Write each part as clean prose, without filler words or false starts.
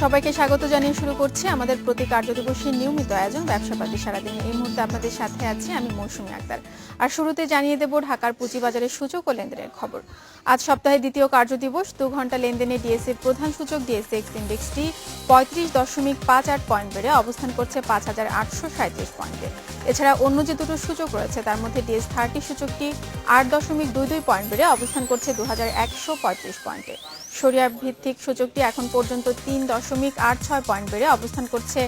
সবাইকে স্বাগত জানিয়ে শুরু করছি আমাদের প্রতি কার্যদিবসের নিয়মিত আয়োজন ব্যবসাপাতি সারাদিনে। এই মুহূর্তে আপনাদের সাথে আছি আমি মৌসুমী আক্তার। আর শুরুতে জানিয়ে দেব ঢাকার পুঁজিবাজারের সূচক ও লেনদেনের খবর। আজ সপ্তাহের দ্বিতীয় কার্যদিবস, 2 ঘন্টা লেনদেনে ডিএসসির প্রধান সূচক ডিএসসিএক্স ইন্ডেক্সটি 35.58 পয়েন্ট বেড়ে অবস্থান করছে 5,837 পয়েন্টে। এছাড়া অন্য যে দুটো সূচক রয়েছে তার মধ্যে ডিএস30 সূচকটি 8.22 পয়েন্ট বেড়ে অবস্থান করছে 2135 পয়েন্টে। সরিয়া ভিত্তিক সূচকটি এখন পর্যন্ত 3.86 পয়েন্ট বেড়ে অবস্থান করছে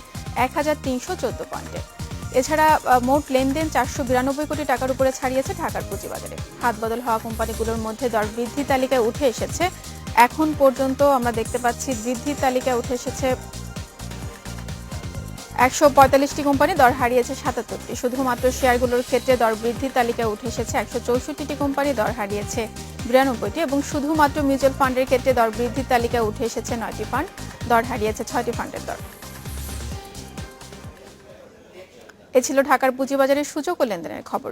1314 পয়েন্টে। এছাড়া মোট লেনদেন 492 কোটি টাকার উপরে ছাড়িয়েছে ঢাকার পুঁজিবাজারে। হাত বদল হওয়া কোম্পানিগুলোর মধ্যে দর বৃদ্ধি তালিকায় উঠে এসেছে, এখন পর্যন্ত আমরা দেখতে পাচ্ছি বৃদ্ধির তালিকায় উঠে এসেছে 145টি কোম্পানি, দর হারিয়েছে 77টি। শুধুমাত্র শেয়ারগুলোর ক্ষেত্রে দর বৃদ্ধির তালিকায় উঠে এসেছে 164টি কোম্পানি, দর হারিয়েছে 92টি। এবং শুধুমাত্র মিউচুয়াল ফান্ডের ক্ষেত্রে দর বৃদ্ধির তালিকায় উঠে এসেছে 9টি ফান্ড, দর হারিয়েছে 6টি ফান্ডের দর। এ ছিল ঢাকার পুঁজিবাজারের সূচক ও লেনদেনের খবর।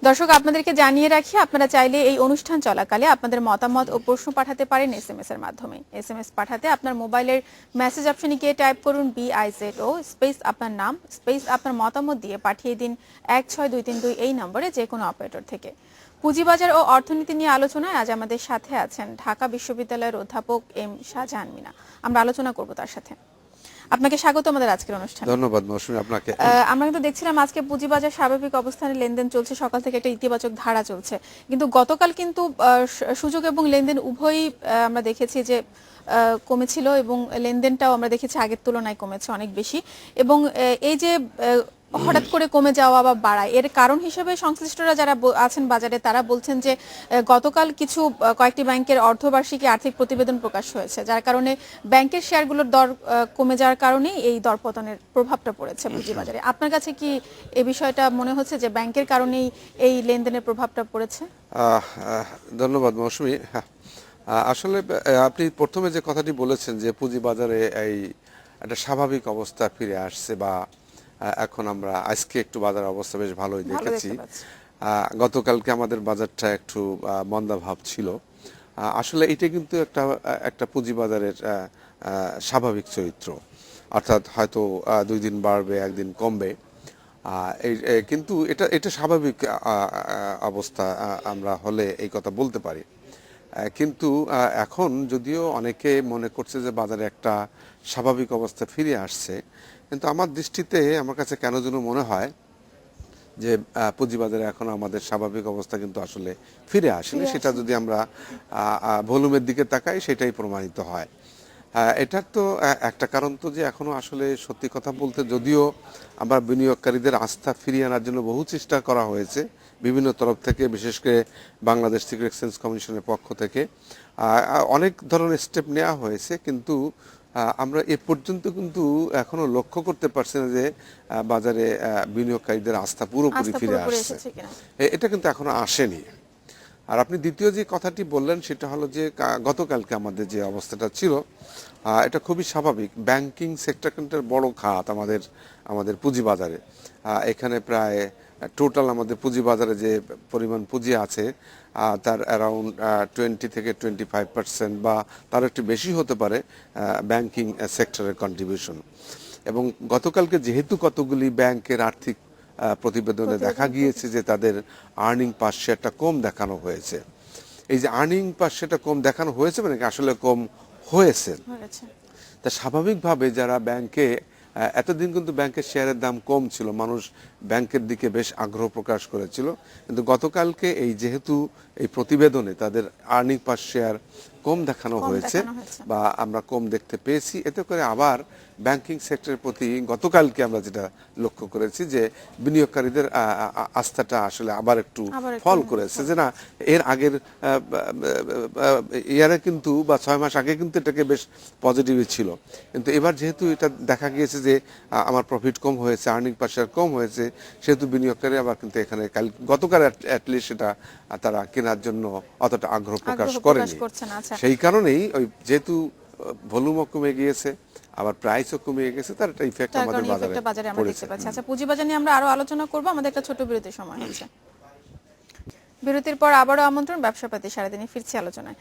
দর্শক, আপনাদেরকে জানিয়ে রাখি, আপনারা চাইলে এই অনুষ্ঠান চলাকালে আপনাদের মতামত ও প্রশ্ন পাঠাতে পারেন এসএমএস এর মাধ্যমে। এসএমএস পাঠাতে আপনার মোবাইলের মেসেজ অপশনে গিয়ে টাইপ করুন BIZO স্পেস আপনার নাম স্পেস আপনার মতামত দিয়ে পাঠিয়ে দিন 16232 এই নম্বরে, যে কোনো অপারেটর থেকে। পুঁজিবাজার ও অর্থনীতি নিয়ে আলোচনায় আজ আমাদের সাথে আছেন ঢাকা বিশ্ববিদ্যালয়ের অধ্যাপক এম শাহজাহান মিনা। আমরা আলোচনা করব তার সাথে। আপনাকে স্বাগত আমাদের আজকের অনুষ্ঠানে। ধন্যবাদ মৌসুমী আপনাকে। আমরা কিন্তু দেখছিলাম আজকে পুঁজিবাজার স্বাভাবিক অবস্থানে লেনদেন চলছে, সকাল থেকে একটা ইতিবাচক ধারা চলছে, কিন্তু গতকাল কিন্তু সূচক এবং লেনদেন উভয়ই আমরা দেখেছি যে কমেছিল এবং লেনদেনটাও আমরা দেখেছি আগের তুলনায় কমেছে অনেক বেশি। এবং এই যে হঠাৎ করে কমে যাওয়া বা বাড়া, এর কারণ হিসেবে সংশ্লিষ্টরা যারা আছেন বাজারে তারা বলছেন যে গতকাল কয়েকটি ব্যাংকের অর্ধবার্ষিকী আর্থিক প্রতিবেদন প্রকাশ হয়েছে, যার কারণে ব্যাংকের শেয়ারগুলোর দর কমে যাওয়ার কারণে এই দরপতনের প্রভাবটা পড়েছে পুঁজিবাজারে। আপনার কাছে কি এই বিষয়টা মনে হচ্ছে যে ব্যাংকের কারণেই এই লেনদেনের প্রভাবটা পড়েছে? ধন্যবাদ মৌসুমী। আসলে আপনি প্রথমে যে কথাটি বলেছেন যে পুঁজিবাজারে এই একটা স্বাভাবিক অবস্থা ফিরে আসছে, বা এখন আমরা আজকে একটু বাজার অবস্থা বেশ ভালোই দেখেছি। গতকালকে আমাদের বাজারটা একটু মন্দাভাব ছিল। আসলে এটা কিন্তু একটা পুঁজিবাজারের স্বাভাবিক চরিত্র, অর্থাৎ হয়তো 2 দিন বাড়বে, 1 দিন কমবে, কিন্তু এটা স্বাভাবিক অবস্থা আমরা হলে এই কথা বলতে পারি। কিন্তু এখন যদিও অনেকে মনে করছে যে বাজারে একটা স্বাভাবিক অবস্থা ফিরে আসছে, কিন্তু আমার দৃষ্টিতে আমার কাছে কেন যেন মনে হয় যে পুঁজিবাজারে এখন আমাদের স্বাভাবিক অবস্থা কিন্তু আসলে ফিরে আসেনি। সেটা যদি আমরা ভলিউমের দিকে তাকাই সেটাই প্রমাণিত হয়। এটার তো একটা কারণ তো যে এখনো আসলে সত্যি কথা বলতে, যদিও আমরা বিনিয়োগকারীদের আস্থা ফিরিয়ে আনার জন্য বহু চেষ্টা করা হয়েছে বিভিন্ন তরফ থেকে, বিশেষ করে বাংলাদেশ সিকিউরিটি এক্সচেঞ্জ কমিশনের পক্ষ থেকে অনেক ধরনের স্টেপ নেওয়া হয়েছে, কিন্তু আমরা এ পর্যন্ত কিন্তু এখনো লক্ষ্য করতে পারছি না যে বাজারে বিনিয়োগকারীদের আস্থা পুরোপুরি ফিরে আসছে। এটা কিন্তু এখনো আসেনি। আর আপনি দ্বিতীয় যে কথাটি বললেন সেটা হলো যে গতকালকে আমাদের যে অবস্থাটা ছিল এটা খুবই স্বাভাবিক। ব্যাংকিং সেক্টর কিন্তু বড় খাত আমাদের পুঁজিবাজারে। এখানে প্রায় টোটাল আমাদের পুঁজিবাজারে যে পরিমাণ পুঁজি আছে তার অ্যারাউন্ড 20 থেকে 25% বা তার একটু বেশি হতে পারে ব্যাংকিং সেক্টরের কন্ট্রিবিউশন। এবং গতকালকে যেহেতু কতগুলি ব্যাংকের আর্থিক প্রতিবেদনে দেখা গিয়েছে যে তাদের আর্নিং পার শেয়ারটা কম দেখানো হয়েছে। এই যে আর্নিং পার শেয়ারটা কম দেখানো হয়েছে মানে আসলে কম হয়েছে, তা স্বাভাবিকভাবে যারা ব্যাংকে এতদিন কিন্তু ব্যাংকের শেয়ারের দাম কম ছিল, মানুষ ব্যাংকের দিকে বেশ আগ্রহ প্রকাশ করেছিল, কিন্তু গতকালকে যেহেতু এই প্রতিবেদনে তাদের আর্নিং পার শেয়ার কম দেখানো হয়েছে বা আমরা কম দেখতে পেয়েছি, এতে করে আবার ব্যাংকিং সেক্টরের প্রতি গতকালকে আমরা যেটা লক্ষ্য করেছি যে বিনিয়োগকারীদের আস্থাটা আসলে আবার একটু ফল করেছে। যে না, এর আগের ইয়ারে কিন্তু বা 6 মাস আগে কিন্তু এটাকে বেশ পজিটিভই ছিল, কিন্তু এবার যেহেতু এটা দেখা গিয়েছে যে আমার প্রফিট কম হয়েছে, আর্নিং পার শেয়ার কম হয়েছে, সেহেতু বিনিয়োগকারী আবার কিন্তু এখানে গতকাল অ্যাটলিস্ট সেটা তারা কেনার জন্য অতটা আগ্রহ প্রকাশ করেনি। সেই কারণেই যেহেতু ভলিউমও কমে গিয়েছে, আবার প্রাইসও কমে গেছে, তার একটা ইফেক্ট আমাদের বাজারে আমরা দেখতে পাচ্ছি। আচ্ছা, পুঁজিবাজার নিয়ে আমরা আরো আলোচনা করব, আমাদের একটা ছোট বিরতির সময় হচ্ছে। বিরতির পর আবারও আমন্ত্রণ ব্যবসাপাতি সারাদিনে ফিরছি আলোচনায়।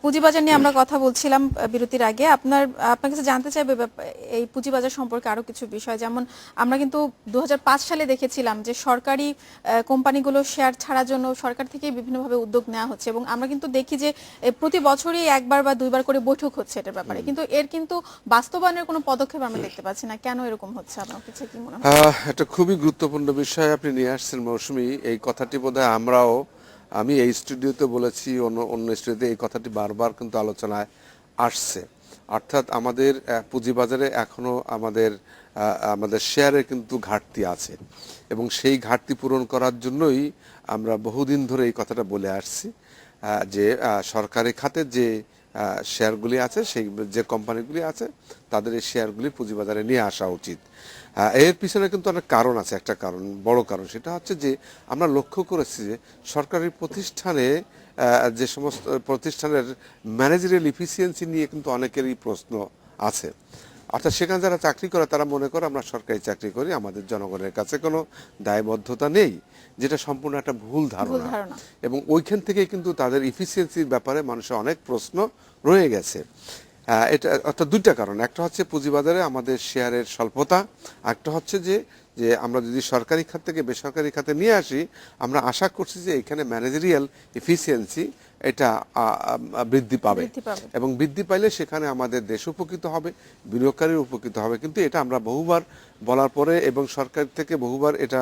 পুঁজিবাজার নিয়ে আমরা কথা বলছিলাম বিরতির আগে। আপনার কাছে জানতে চাইবে এই পুঁজিবাজার সম্পর্কে আরো কিছু বিষয়, যেমন আমরা কিন্তু 2005 সালে দেখেছিলাম যে সরকারি কোম্পানিগুলো শেয়ার ছাড়ার জন্য সরকার থেকে বিভিন্নভাবে উদ্যোগ নেওয়া হচ্ছে, এবং আমরা কিন্তু দেখি যে প্রতি বছরই একবার বা দুইবার করে বৈঠক হচ্ছে এটার ব্যাপারে, কিন্তু এর কিন্তু বাস্তবায়নের কোনো পদক্ষেপ আমরা দেখতে পাচ্ছি না। কেন এরকম হচ্ছে, আপনার কাছে কি মনে হয়? এটা খুবই গুরুত্বপূর্ণ বিষয় আপনি নিয়ে আসছেন মৌসুমী। এই কথাটি বোধহয় আমি এই স্টুডিওতে বলেছি, অন্য অন্য স্টুডিওতে এই কথাটি বারবার কিন্তু আলোচনায় আসছে। অর্থাৎ আমাদের পুঁজিবাজারে এখনো আমাদের শেয়ারের কিন্তু ঘাটতি আছে, এবং সেই ঘাটতি পূরণ করার জন্যই আমরা বহুদিন ধরে এই কথাটা বলে আসছি যে সরকারি খাতে যে শেয়ারগুলি আছে, সেই যে কোম্পানিগুলি আছে তাদের এই শেয়ারগুলি পুঁজিবাজারে নিয়ে আসা উচিত। এর পিছনে কিন্তু অনেক কারণ আছে। একটা কারণ, বড় কারণ, সেটা হচ্ছে যে আমরা লক্ষ্য করেছি যে সরকারি প্রতিষ্ঠানে যে সমস্ত প্রতিষ্ঠানের ম্যানেজারিয়াল ইফিসিয়েন্সি নিয়ে কিন্তু অনেকেরই প্রশ্ন আছে। অর্থাৎ সেখানে যারা চাকরি করে তারা মনে করে আমরা সরকারি চাকরি করি, আমাদের জনগণের কাছে কোনো দায়বদ্ধতা নেই, যেটা সম্পূর্ণ একটা ভুল ধারণা। এবং ওইখান থেকে কিন্তু তাদের ইফিসিয়েন্সির ব্যাপারে মানুষের অনেক প্রশ্ন রয়ে গেছে। এটা অর্থাৎ দুইটা কারণ, একটা হচ্ছে পুঁজিবাজারে আমাদের শেয়ারের স্বল্পতা, একটা হচ্ছে যে আমরা যদি সরকারি খাত থেকে বেসরকারি খাতে নিয়ে আসি, আমরা আশা করছি যে এখানে ম্যানেজারিয়াল এফিসিয়েন্সি এটা বৃদ্ধি পাবে, এবং বৃদ্ধি পাইলে সেখানে আমাদের দেশ উপকৃত হবে, বিনিয়োগকারীর উপকৃত হবে। কিন্তু এটা আমরা বহুবার বলার পরে এবং সরকার থেকে বহুবার এটা,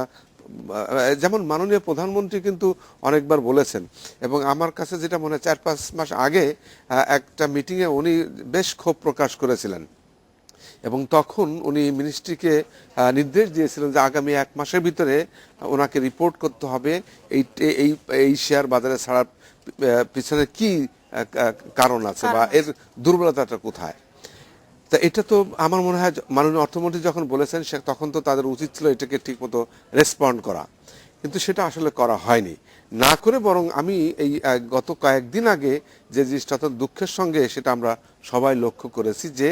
যেমন মাননীয় প্রধানমন্ত্রী কিন্তু অনেকবার বলেছেন, এবং আমার কাছে যেটা মনে হয় 4-5 মাস আগে একটা মিটিংয়ে উনি বেশ ক্ষোভ প্রকাশ করেছিলেন, এবং তখন উনি মিনিস্ট্রিকে নির্দেশ দিয়েছিলেন যে আগামী 1 মাসের ভিতরে ওনাকে রিপোর্ট করতে হবে এই শেয়ার বাজারে ছাড়ার পিছনে কি কারণ আছে বা এর দুর্বলতাটা কোথায়। তা এটা তো আমার মনে হয় মাননীয় অর্থমন্ত্রী যখন বলেছেন তখন তো তাদের উচিত ছিল এটাকে ঠিকমতো রেসপন্ড করা, কিন্তু সেটা আসলে করা হয়নি। না করে বরং আমি এই গত কয়েকদিন আগে যে জিনিসটা অত্যন্ত দুঃখের সঙ্গে সেটা আমরা সবাই লক্ষ্য করেছি যে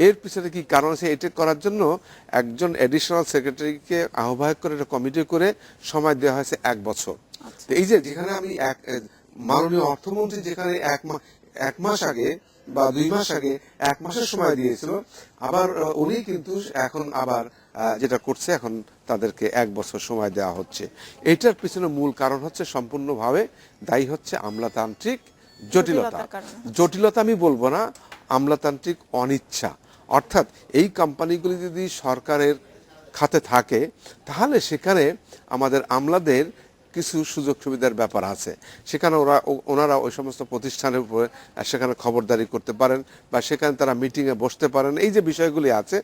এর পিছনে কি কারণ আছে। এটা করার জন্য একজন অ্যাডিশনাল সেক্রেটারিকে আহ্বায়ক করে একটা কমিটি করে সময় দেওয়া হয়েছে 1 বছর। তো এই যে যেখানে আমি মাননীয় অর্থমন্ত্রী যেখানে 1 মাস আগে বা 2 মাস আগে 1 মাসের সময় দিয়েছিল, আবার উনি কিন্তু এখন আবার যেটা করছে, এখন তাদেরকে 1 বছর সময় দেওয়া হচ্ছে। এটার পিছনে মূল কারণ হচ্ছে, সম্পূর্ণভাবে দায়ী হচ্ছে আমলাতান্ত্রিক জটিলতা আমি বলবো না, আমলাতান্ত্রিক অনিচ্ছা। অর্থাৎ এই কোম্পানিগুলি যদি সরকারের খাতে থাকে তাহলে সেখানে আমাদের আমলাদের কিছু সুযোগ সুবিধার ব্যাপার আছে, সেখানে ওনারা ওই সমস্ত প্রতিষ্ঠানের উপরে সেখানে খবরদারি করতে পারেন বা সেখানে তারা মিটিংয়ে বসতে পারেন। এই যে বিষয়গুলি আছে,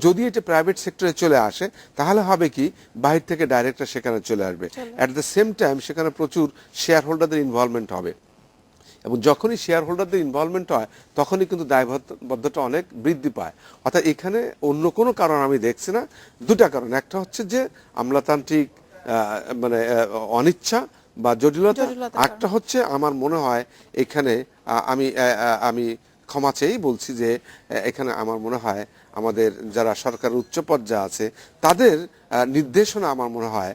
যদি এটা প্রাইভেট সেক্টরে চলে আসে তাহলে হবে কি, বাহির থেকে ডাইরেক্টর সেখানে চলে আসবে। অ্যাট দ্য সেম টাইম সেখানে প্রচুর শেয়ার হোল্ডারদের ইনভলভমেন্ট হবে, এবং যখনই শেয়ার হোল্ডারদের ইনভলভমেন্ট হয় তখনই কিন্তু দায়বদ্ধতা অনেক বৃদ্ধি পায়। অর্থাৎ এখানে অন্য কোনো কারণ আমি দেখছি না। দুটা কারণ, একটা হচ্ছে যে আমলাতান্ত্রিক মানে অনিচ্ছা বা জটিলতা, একটা হচ্ছে আমার মনে হয় এখানে আমি ক্ষমা চেয়েই বলছি যে এখানে আমার মনে হয় আমাদের যারা সরকারের উচ্চ পর্যায়ে আছে তাদের নির্দেশনা আমার মনে হয়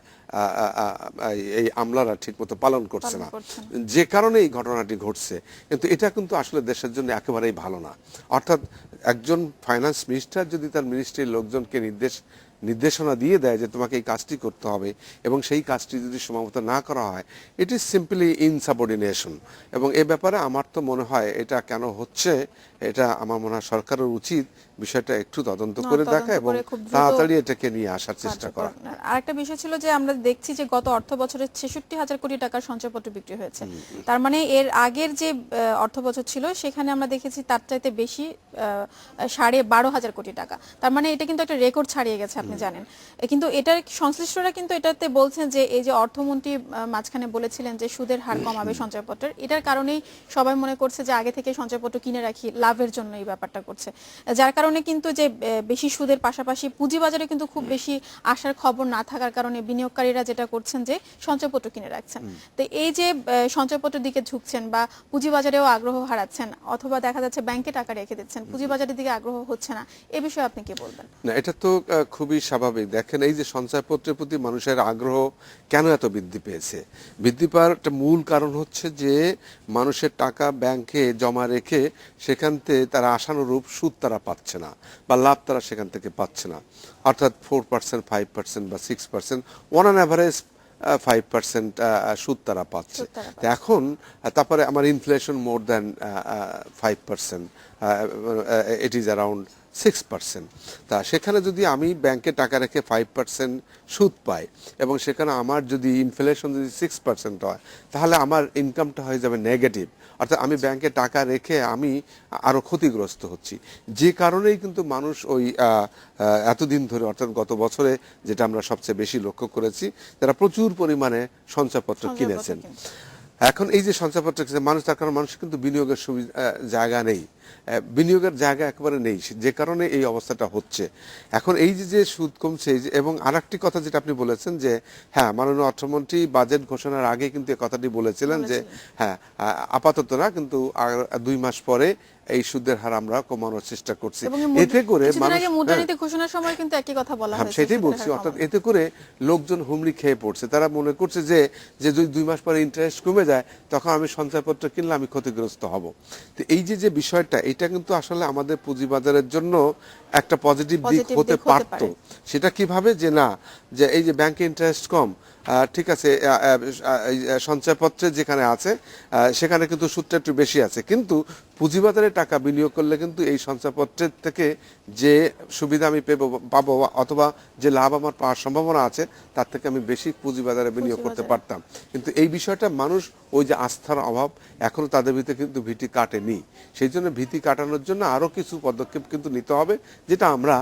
এই আমলারা ঠিকমতো পালন করছে না, যে কারণে এই ঘটনাটি ঘটছে। কিন্তু এটা কিন্তু আসলে দেশের জন্য একেবারেই ভালো না। অর্থাৎ একজন ফাইন্যান্স মিনিস্টার যদি তার মিনিস্ট্রির লোকজনকে নির্দেশনা দিয়ে দেয় যে তোমাকে এই কাজটি করতে হবে, এবং সেই কাজটি যদি সময়মতো না করা হয়, ইট ইজ সিম্পলি ইনসাবঅর্ডিনেশন। এবং এ ব্যাপারে আমার তো মনে হয় এটা কেন হচ্ছে, এটা আমার মনে হয় সরকারের উচিত বিষয়টা একটু তদন্ত করে দেখা এবং তাড়াতাড়ি এটাকে নিয়ে আসার চেষ্টা করা। আরেকটা বিষয় ছিল যে আমরা দেখছি যে গত অর্থ বছরে 66,000 কোটি টাকার সঞ্চয়পত্র বিক্রি হয়েছে। তার মানে এর আগের যে অর্থ বছর ছিল সেখানে আমরা দেখেছি তার চাইতে বেশি 12,500 কোটি টাকা। তার মানে এটা কিন্তু একটা রেকর্ড ছাড়িয়ে গেছে, আপনি জানেন। কিন্তু এটার সংশ্লিষ্টরা কিন্তু এটাতে বলছেন যে এই যে অর্থমন্ত্রী মাঝখানে বলেছিলেন যে সুদের হার কমাবে সঞ্চয়পত্রের, এটার কারণেই সবাই মনে করছে যে আগে থেকে সঞ্চয়পত্র কিনে রাখি, লাভের জন্য এই ব্যাপারটা করছে, যার কারণে কিন্তু যে বেশি সুদের পাশাপাশি পুঁজিবাজারে কিন্তু খুব বেশি আসার খবর না থাকার কারণে বিনিয়োগকারীরা যেটা করছেন যে সঞ্চয়পত্র কিনে রাখছেন। তো এই যে সঞ্চয়পত্রের দিকে ঝুঁকছেন বা পুঁজিবাজারেও আগ্রহ হারাচ্ছেন, অথবা দেখা যাচ্ছে ব্যাংকে টাকা রেখে দিচ্ছেন, পুঁজিবাজারের দিকে আগ্রহ হচ্ছে না, এ বিষয়ে আপনি কি বলবেন? না, এটা তো খুবই খুবই স্বাভাবিক। দেখেন এই যে সঞ্চয়পত্রের প্রতি মানুষের আগ্রহ কেন এত বৃদ্ধি পেয়েছে, বৃদ্ধি পাওয়ার একটা মূল কারণ হচ্ছে যে মানুষের টাকা ব্যাংকে জমা রেখে সেখান থেকে তারা আশানুরূপ সুদ তারা পাচ্ছে না বা লাভ তারা সেখান থেকে পাচ্ছে না, অর্থাৎ 4%, 5% বা 6%, অন অ্যান অ্যাভারেজ 5% সুদ তারা পাচ্ছে। তো এখন তারপরে আমার inflation more than 5%, it is around 6%। তা সেখানে যদি আমি ব্যাংকে টাকা রেখে 5% সুদ পাই এবং সেখানে আমার যদি ইনফ্লেশন যদি 6% হয়, তাহলে আমার ইনকামটা হয়ে যাবে নেগেটিভ, অর্থাৎ আমি ব্যাংকে টাকা রেখে আমি আরও ক্ষতিগ্রস্ত হচ্ছি। যে কারণেই কিন্তু মানুষ ওই এতদিন ধরে, অর্থাৎ গত বছরে যেটা আমরা সবচেয়ে বেশি লক্ষ্য করেছি, তারা প্রচুর পরিমাণে সঞ্চয়পত্র কিনেছেন। এখন এই যে সঞ্চয়পত্র মানুষ, তার কারণ মানুষ কিন্তু বিনিয়োগের জায়গা নেই, বিনিয়োগের জায়গা একেবারে নেই, যে কারণে এই অবস্থাটা হচ্ছে। এখন এই যে সুদ কমছে, এবং আরেকটি কথা যেটা আপনি বলেছেন যে হ্যাঁ, মাননীয় অর্থমন্ত্রী বাজেট ঘোষণার আগে কিন্তু এই কথাটি বলেছিলেন যে হ্যাঁ, আপাতত না, কিন্তু 2 মাস পরে এই সুদের হার আমরা কমানোর চেষ্টা করছি। এতে করে মুদ্রানীতি ঘোষণার সময় কিন্তু একই কথা বলা হয়েছে। সেটাই বলছি, অর্থাৎ এতে করে লোকজন হুমড়ি খেয়ে পড়ছে। তারা মনে করছে যে যদি 2 মাস পরে ইন্টারেস্ট কমে যায়, তখন আমি সঞ্চয়পত্র কিনলে আমি ক্ষতিগ্রস্ত হব। তো এই যে বিষয়টা, এটা কিন্তু আসলে আমাদের পুঁজিবাজারের জন্য একটা পজিটিভ দিক হতে পারত। সেটা কিভাবে, যে না, যে এই যে ব্যাংকে ইন্টারেস্ট কম, ঠিক আছে, সঞ্চয়পত্রে যেখানে আছে সেখানে কিন্তু সুদটা একটু বেশি আছে, কিন্তু পুঁজিবাজারে টাকা বিনিয়োগ করলে কিন্তু এই সঞ্চয়পত্রের থেকে যে সুবিধা আমি পাবো অথবা যে লাভ আমার পাওয়ার সম্ভাবনা আছে, তার থেকে আমি বেশি পুঁজিবাজারে বিনিয়োগ করতে পারতাম। কিন্তু এই বিষয়টা মানুষ, ওই যে আস্থার অভাব, এখনো তাদের ভিতরে কিন্তু ভীতি কাটেনি। সেই জন্য ভীতি কাটানোর জন্য আরও কিছু পদক্ষেপ কিন্তু নিতে হবে, যেটা আমরা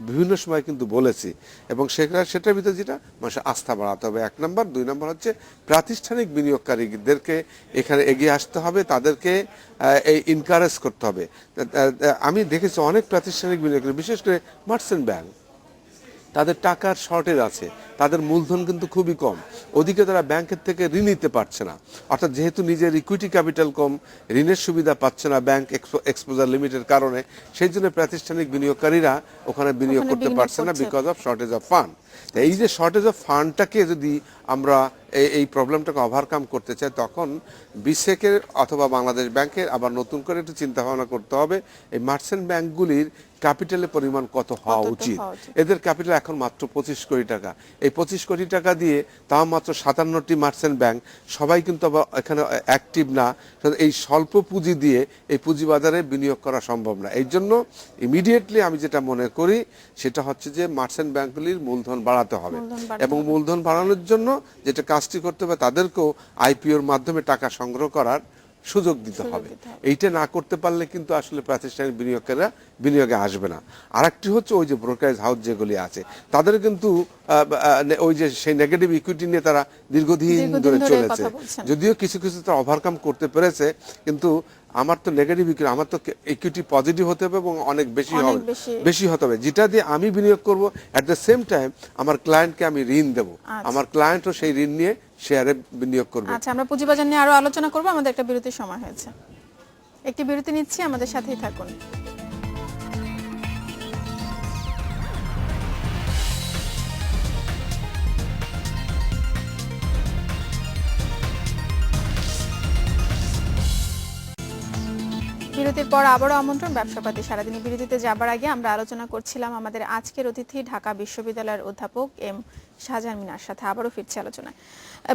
বিভিন্ন সময় কিন্তু বলেছি। এবং সেটার ভিতরে যেটা মানুষের আস্থা বাড়াতে হবে 1 নম্বর। 2 নম্বর হচ্ছে প্রাতিষ্ঠানিক বিনিয়োগকারীদেরকে এখানে এগিয়ে আসতে হবে, তাদেরকে এই এনকারেজ করতে হবে। আমি দেখেছি অনেক প্রাতিষ্ঠানিক বিনিয়োগকারী, বিশেষ করে মার্চেন্ট ব্যাংক, তাদের টাকার শর্টেজ আছে, তাদের মূলধন কিন্তু খুবই কম, ওদিকে তারা ব্যাংকের থেকে ঋণ নিতে পারছে না, অর্থাৎ যেহেতু নিজের ইকুইটি ক্যাপিটাল কম, ঋণের সুবিধা পাচ্ছে না ব্যাংক এক্সপোজার লিমিটের কারণে, সেই জন্য প্রাতিষ্ঠানিক বিনিয়োগকারীরা ওখানে বিনিয়োগ করতে পারছে না, because of shortage of fund. এই যে শর্টেজ অফ ফান্ডটাকে যদি আমরা এই প্রবলেমটাকে ওভারকাম করতে চাই, তখন বিসেকের অথবা বাংলাদেশ ব্যাংকের আবার নতুন করে একটু চিন্তা ভাবনা করতে হবে এই মার্চেন্ট ব্যাংকগুলির ক্যাপিটালের পরিমাণ কত হওয়া উচিত। এদের ক্যাপিটাল এখন মাত্র 25 কোটি টাকা। এই 25 কোটি টাকা দিয়ে তাও মাত্র 57টি মার্চেন্ট ব্যাংক, সবাই কিন্তু আবার এখানে অ্যাক্টিভ না। এই স্বল্প পুঁজি দিয়ে এই পুঁজিবাজারে বিনিয়োগ করা সম্ভব না। এই জন্য ইমিডিয়েটলি আমি যেটা মনে করি সেটা হচ্ছে যে মার্চেন্ট ব্যাংকগুলির মূলধন বাড়াতে হবে, এবং মূলধন বাড়ানোর জন্য যেটা কাজটি করতে হবে, তাদেরকেও আইপিওর মাধ্যমে টাকা সংগ্রহ করার সুযোগ দিতে হবে। এইটা না করতে পারলে কিন্তু আসলে প্রাতিষ্ঠানিক বিনিয়োগকারীরা বিনিয়োগে আসবে না। আরেকটি হচ্ছে ওই যে ব্রোকারেজ হাউস যেগুলি আছে, তাদের কিন্তু ওই যে সেই নেগেটিভ ইকুইটি নিয়ে তারা দীর্ঘদিন ধরে চলেছে, যদিও কিছু কিছু তারা ওভারকাম করতে পেরেছে, কিন্তু আমার তো নেগেটিভ ইকুইটি, আমার তো ইকুইটি পজিটিভ হতে হবে এবং অনেক বেশি হতে হবে, যেটা দিয়ে আমি বিনিয়োগ করব। অ্যাট দ্য সেম টাইম আমার ক্লায়েন্টকে আমি ঋণ দেব, আমার ক্লায়েন্টও সেই ঋণ নিয়ে শেয়ারে বিনিয়োগ করবে। আচ্ছা, আমরা পুঁজিবাজার নিয়ে আরো আলোচনা করব। আমাদের একটা বিরতির সময় হয়েছে, একটি বিরতি নিচ্ছি, আমাদের সাথেই থাকুন। বিরতির পর আবারও আমন্ত্রণ ব্যবসাপাতি সারাদিনে। বিরতিতে যাবার আগে আমরা আলোচনা করছিলাম আমাদের আজকের অতিথি ঢাকা বিশ্ববিদ্যালয়ের অধ্যাপক এম শাহজাহান মিনার সাথে। আবারও ফিরছি আলোচনায়।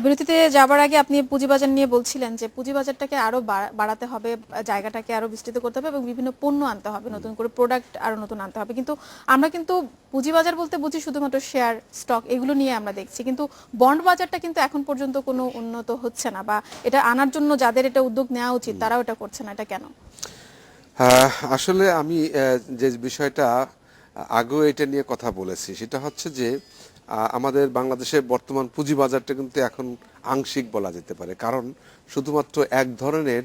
বিরতিতে যাবার আগে আপনি পুঁজিবাজার নিয়ে বলছিলেন যে পুঁজিবাজারটাকে আরো বাড়াতে হবে, জায়গাটাকে আরো বিস্তৃত করতে হবে এবং বিভিন্ন পণ্য আনতে হবে, নতুন করে প্রোডাক্ট আরো নতুন আনতে হবে। কিন্তু আমরা কিন্তু পুঁজিবাজার বলতে বুঝি শুধুমাত্র শেয়ার, স্টক, এগুলো নিয়ে আমরা দেখছি, কিন্তু বন্ড বাজারটা কিন্তু এখন পর্যন্ত কোনো উন্নত হচ্ছে না, বা এটা আনার জন্য যাদের এটা উদ্যোগ নেওয়া উচিত তারাও এটা করছে না। এটা কেন? আসলে আমি যে বিষয়টা আগেও এটা নিয়ে কথা বলেছি, সেটা হচ্ছে যে আমাদের বাংলাদেশের বর্তমান পুঁজিবাজারটা কিন্তু এখন আংশিক বলা যেতে পারে, কারণ শুধুমাত্র এক ধরনের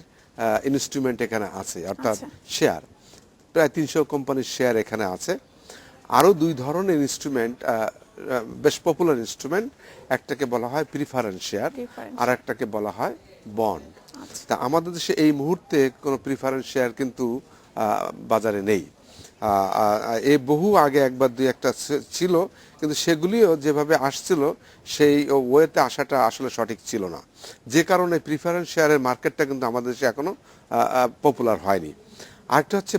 ইনস্ট্রুমেন্ট এখানে আছে, অর্থাৎ শেয়ার। প্রায় 300 কোম্পানির শেয়ার এখানে আছে। আরও 2 ধরনের ইনস্ট্রুমেন্ট, বেশ পপুলার ইনস্ট্রুমেন্ট, একটাকে বলা হয় প্রিফারেন্স শেয়ার, আর একটাকে বলা হয় বন্ড। তা আমাদের দেশে এই মুহূর্তে কোনো প্রিফারেন্স শেয়ার কিন্তু বাজারে নেই। এ বহু আগে একবার দুই একটা ছিল, কিন্তু সেগুলিও যেভাবে আসছিল সেই ওয়েতে আসাটা আসলে সঠিক ছিল না, যে কারণে প্রিফারেন্স শেয়ারের মার্কেটটা কিন্তু আমাদের দেশে এখনো পপুলার হয়নি। আরেকটা হচ্ছে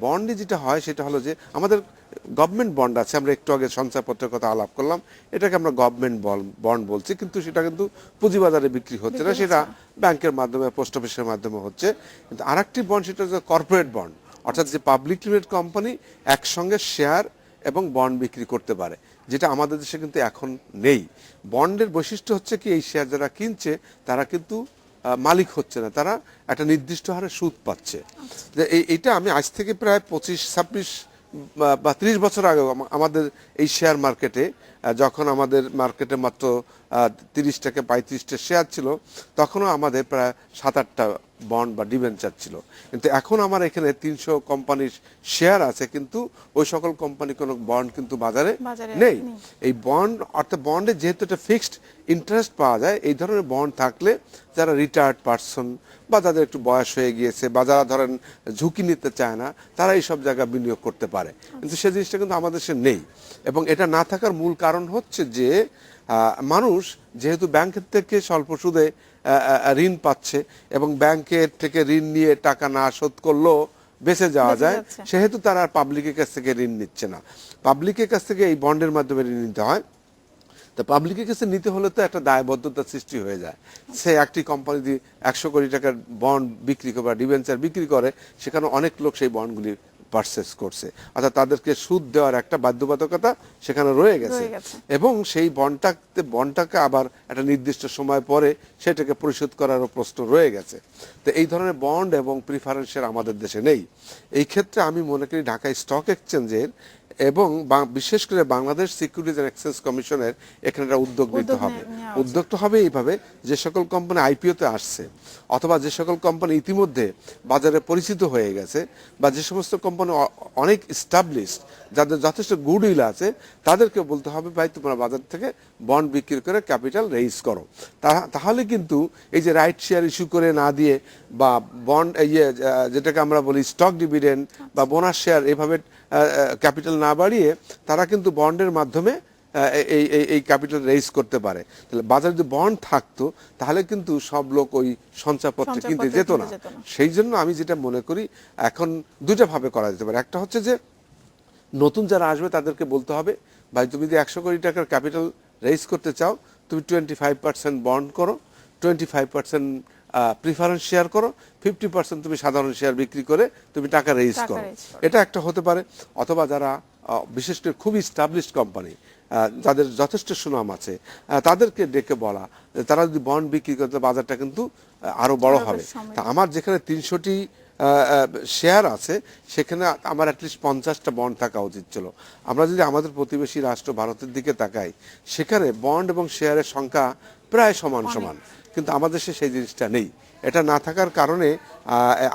বন্ডে যেটা হয় সেটা হলো যে আমাদের গভর্নমেন্ট বন্ড আছে, আমরা একটু আগে সঞ্চয়পত্রের কথা আলাপ করলাম, এটাকে আমরা গভর্নমেন্ট বন্ড বলছি, কিন্তু সেটা কিন্তু পুঁজিবাজারে বিক্রি হচ্ছে না, সেটা ব্যাংকের মাধ্যমে পোস্ট অফিসের মাধ্যমে হচ্ছে। কিন্তু আরেকটি বন্ড সেটা হচ্ছে কর্পোরেট বন্ড, অর্থাৎ যে পাবলিক লিমিটেড কোম্পানি একসঙ্গে শেয়ার এবং বন্ড বিক্রি করতে পারে, যেটা আমাদের দেশে কিন্তু এখন নেই। বন্ডের বৈশিষ্ট্য হচ্ছে কি, এই শেয়ার যারা কিনছে তারা কিন্তু মালিক হচ্ছে না, তারা একটা নির্দিষ্ট হারে সুদ পাচ্ছে। যে এইটা আমি আজ থেকে প্রায় 25-26 বা 30 বছর আগে আমাদের এই শেয়ার মার্কেটে, যখন আমাদের মার্কেটে মাত্র 30 থেকে 35টা শেয়ার ছিল, তখনও আমাদের প্রায় 7-8টা বন্ড বা ডিবেঞ্চার ছিল। কিন্তু এখন আমার এখানে 300 কোম্পানির শেয়ার আছে, কিন্তু ওই সকল কোম্পানি কোনো বন্ড কিন্তু বাজারে নেই। এই বন্ড অর্থাৎ বন্ডে যেহেতু একটা ফিক্সড ইন্টারেস্ট পাওয়া যায়, এই ধরনের বন্ড থাকলে যারা রিটায়ার্ড পারসন বা যাদের একটু বয়স হয়ে গিয়েছে বা যারা ধরেন ঝুঁকি নিতে চায় না, তারা এইসব জায়গায় বিনিয়োগ করতে পারে, কিন্তু সেই জিনিসটা কিন্তু আমাদের দেশে নেই। এবং এটা না থাকার মূল কারণ হচ্ছে যে মানুষ যেহেতু ব্যাংকের থেকে স্বল্প সুদে ঋণ পাচ্ছে এবং ব্যাংকের থেকে ঋণ নিয়ে টাকা না শোধ করলেও বেঁচে যাওয়া যায়, সেহেতু তারা আর পাবলিকের কাছ থেকে ঋণ নিচ্ছে না, পাবলিকের কাছ থেকে এই বন্ডের মাধ্যমে ঋণ নিতে হয়। তা পাবলিকের কাছে নিতে হলে তো একটা দায়বদ্ধতার সৃষ্টি হয়ে যায়। সে একটি কোম্পানি যদি 100 কোটি টাকার বন্ড বিক্রি করে বা ডিবেঞ্চার বিক্রি করে, সেখানে অনেক লোক সেই বন্ডগুলি পারচেস করছে, অর্থাৎ তাদেরকে সুদ দেওয়ার একটা বাধ্যবাধকতা সেখানে রয়ে গেছে। এবং সেই বন্ডটাকে আবার একটা নির্দিষ্ট সময় পরে সেটাকে পরিশোধ করারও প্রশ্ন রয়ে গেছে। তো এই ধরনের বন্ড এবং প্রিফারেন্সের আমাদের দেশে নেই। এই ক্ষেত্রে আমি মনে করি ঢাকা স্টক এক্সচেঞ্জের এবং বিশেষ করে বাংলাদেশ সিকিউরিটিজ অ্যান্ড এক্সচেঞ্জ কমিশনের এখানে একটা উদ্যোগ নিতে হবে। উদ্যোগটা হবে এইভাবে, যে সকল কোম্পানি আইপিওতে আসছে অথবা যে সকল কোম্পানি ইতিমধ্যে বাজারে পরিচিত হয়ে গেছে বা যে সমস্ত কোম্পানি অনেক স্টাবলিশড, যাদের যথেষ্ট গুডউইল আছে, তাদেরকে বলতে হবে ভাই তোমরা বাজার থেকে বন্ড বিক্রি করে ক্যাপিটাল রেইজ করো। তাহলে কিন্তু এই যে রাইট শেয়ার ইস্যু করে না দিয়ে বা বন্ড যেটাকে আমরা বলি স্টক ডিভিডেন্ড বা বোনাস শেয়ার এভাবে ক্যাপিটাল না বাড়িয়ে তারা কিন্তু বন্ডের মাধ্যমে এই ক্যাপিটাল রেইজ করতে পারে। তাহলে বাজারে যদি বন্ড থাকতো তাহলে কিন্তু সব লোক ওই সঞ্চয়পত্র কিনতে যেত না। সেই জন্য আমি যেটা মনে করি এখন দুইটা ভাবে করা যেতে পারে। একটা হচ্ছে যে নতুন যারা আসবে তাদেরকে বলতে হবে ভাই তুমি যদি 100 কোটি টাকার ক্যাপিটাল রেইজ করতে চাও, তুমি 25% বন্ড করো, 25% প্রিফারেন্স শেয়ার করো, 50% তুমি সাধারণ শেয়ার বিক্রি করে তুমি টাকা রেইজ করো। এটা একটা হতে পারে। অথবা যারা বিশেষ করে খুবই স্টাবলিশড কোম্পানি, যাদের যথেষ্ট সুনাম আছে, তাদেরকে ডেকে বলা তারা যদি বন্ড বিক্রি করতে, বাজারটা কিন্তু আরো বড় হবে। তা আমার যেখানে 300টি শেয়ার আছে সেখানে আমার অ্যাটলিস্ট 50টা বন্ড থাকা উচিত ছিল। আমরা যদি আমাদের প্রতিবেশী রাষ্ট্র ভারতের দিকে তাকাই, সেখানে বন্ড এবং শেয়ারের সংখ্যা প্রায় সমান সমান, কিন্তু আমাদের দেশে সেই জিনিসটা নেই। এটা না থাকার কারণে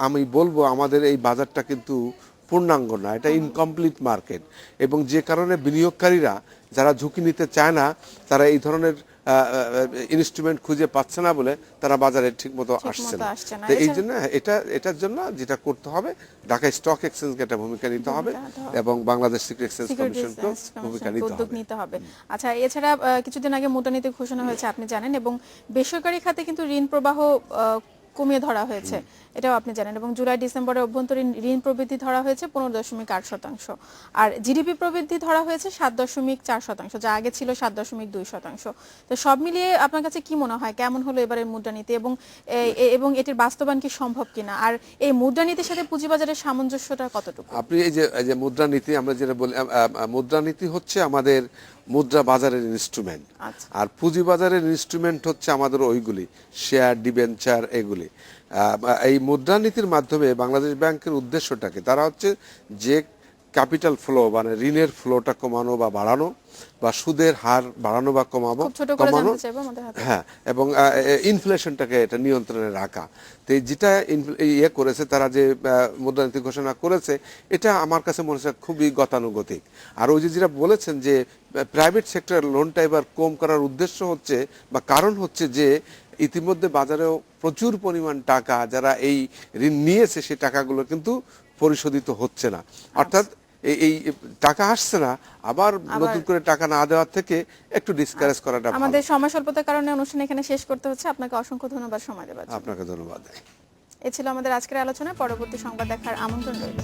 আমি বলবো আমাদের এই বাজারটা কিন্তু পূর্ণাঙ্গ না, এটা ইনকমপ্লিট মার্কেট। এবং যে কারণে বিনিয়োগকারীরা যারা ঝুঁকি নিতে চায় না, তারা এই ধরনের ইনস্ট্রুমেন্ট খুঁজে পাচ্ছে না বলে তারা বাজারে ঠিকমতো আসছে না। তো এই জন্য এটার জন্য যেটা করতে হবে, ঢাকা স্টক এক্সচেঞ্জকে একটা ভূমিকা নিতে হবে এবং বাংলাদেশ সিকিউরিটি এক্সচেঞ্জ কমিশনকে ভূমিকা নিতে হবে। আচ্ছা, এছাড়া কিছুদিন আগে মূল্যনীতি ঘোষণা হয়েছে আপনি জানেন, এবং বেসরকারি খাতে কিন্তু ঋণ প্রবাহ কমিয়ে ধরা হয়েছে, এটাও আপনি জানেন। এবং জুলাই ডিসেম্বরে অভ্যন্তরীণ ঋণ প্রবৃদ্ধি ধরা হয়েছে 15.8%, আর জিডিপি প্রবৃদ্ধি ধরা হয়েছে 7.4%, যা আগে ছিল 7.2%। তো সব মিলিয়ে আপনার কাছে কি মনে হয় কেমন হলো এবারের মুদ্রানীতি, এবং এটির বাস্তবায়ন কি সম্ভব কিনা, আর এই মুদ্রানীতির সাথে পুঁজিবাজারের সামঞ্জস্যটা কতটুকু? আপনি এই যে মুদ্রানীতি আমরা যেটা বলি, মুদ্রানীতি হচ্ছে আমাদের মুদ্রা বাজারের ইনস্ট্রুমেন্ট, আর পুঁজিবাজারের ইনস্ট্রুমেন্ট হচ্ছে আমাদের ওইগুলি শেয়ার, ডিবেঞ্চার, এগুলি। এই মুদ্রানীতির মাধ্যমে বাংলাদেশ ব্যাংকের উদ্দেশ্যটাকে, তারা হচ্ছে যে ক্যাপিটাল ফ্লো মানে ঋণের ফ্লোটা কমানো বা বাড়ানো, বা সুদের হার বাড়ানো বা কমানো, হ্যাঁ, এবং ইনফ্লেশনটাকে এটা নিয়ন্ত্রণে রাখা। তো যেটা ইয়ে করেছে তারা, যে মুদ্রানীতি ঘোষণা করেছে, এটা আমার কাছে মনে হচ্ছে খুবই গতানুগতিক। আর ওই যেটা বলেছেন যে প্রাইভেট সেক্টর লোনটা এবার কম করার উদ্দেশ্য হচ্ছে বা কারণ হচ্ছে যে ইতিমধ্যে বাজারেও প্রচুর পরিমাণ টাকা যারা এই ঋণ নিয়েছে সেই টাকাগুলো কিন্তু পরিশোধিত হচ্ছে না। অর্থাৎ এই টাকা আসছে না, আবার নতুন করে টাকা না দেওয়ার থেকে একটু ডিসকারেজ করাটা ভালো। আমাদের সময় স্বল্পতার কারণে অনুষ্ঠান এখানে শেষ করতে হচ্ছে। আপনাকে অসংখ্য ধন্যবাদ সময় দেওয়ার জন্য। আপনাকে ধন্যবাদ। এ ছিল আমাদের আজকের আলোচনা। পরবর্তী সংবাদ দেখার আমন্ত্রণ রইল।